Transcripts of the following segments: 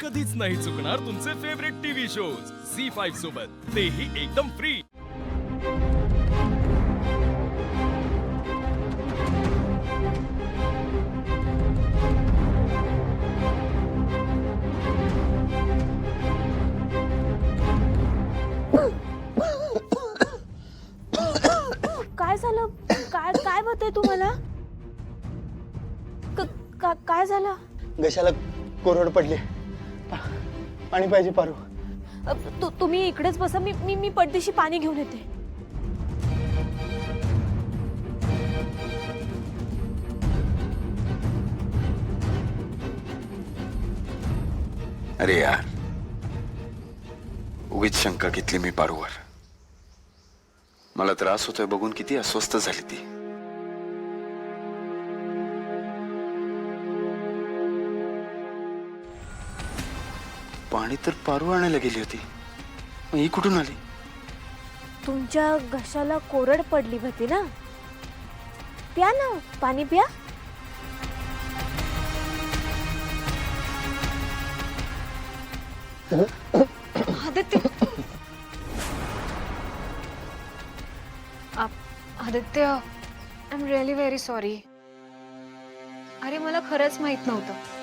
कधीच नाही चुकणार तुमचे फेवरेट टीव्ही शोज झी5 सोबत, तेही एकदम फ्री। काय झालं? काय काय होतंय तुम्हाला? काय झालं? घशाला कोरड पडली। पाणी पाहिजे पारू। तुम्ही इकडेच बसा, मी पडदेशी पाणी घेऊन येते। अरे यार, उगीच शंका घेतली मी पारूवर। मला त्रास होतोय बघून किती अस्वस्थ झाली ती। पाणी तर पारू आणायला गेली होती, मग ही कुठून आली? तुमच्या घशाला कोरड पडली होती ना, प्या ना पाणी प्या। Aditya, Aditya, I am really very sorry. अरे मला खरंच माहित नव्हतं।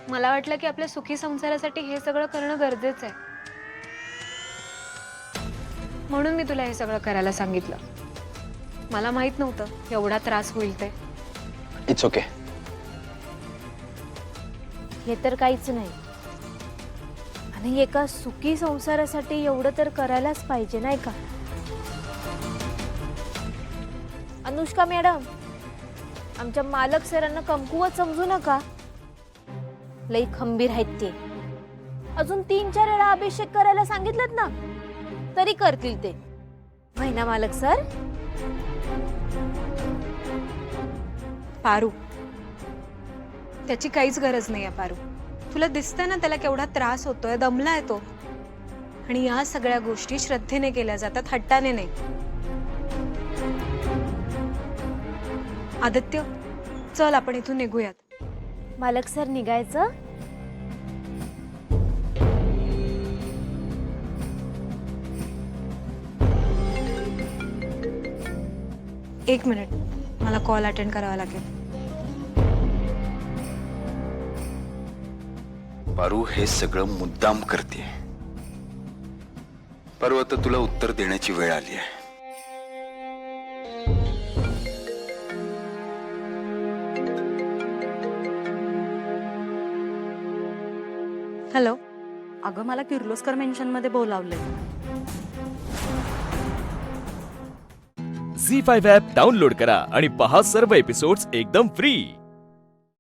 मला वाटलं की आपल्या सुखी संसारासाठी हे सगळं करणं गरजेचं आहे, म्हणून मी तुला हे सगळं करायला सांगितलं। मला माहित नव्हतं एवढा त्रास होईल ते। It's okay. हे तर काहीच नाही, आणि एका सुखी संसारासाठी एवढं तर करायलाच पाहिजे नाही का? अनुष्का मॅडम, आमच्या मालक सरांना कमकुवत समजू नका। लई खंबीर आहेत ते। अजून 3-4 वेळा अभिषेक करायला सांगितलं ना, तरी करतील ते। महिना मालक सर। पारू, त्याची काहीच गरज नाही आहे। पारू, तुला दिसतंय ना त्याला केवढा त्रास होतोय, दमलाय तो। आणि या सगळ्या गोष्टी श्रद्धेने केल्या जातात, हट्टाने नाही। आदित्य, चल आपण इथून निघूयात। मालक सर निघायचं? एक मिनिट, मला कॉल अटेंड करावा लागेल। पारू हे सगळं मुद्दाम करते। पारू, आता तुला उत्तर देण्याची वेळ आली आहे। हॅलो, अगं मला किर्लोस्कर मेन्शन मध्ये बोलावलंय। झी5 ॲप डाउनलोड करा आणि पहा सर्व एपिसोड्स एकदम फ्री।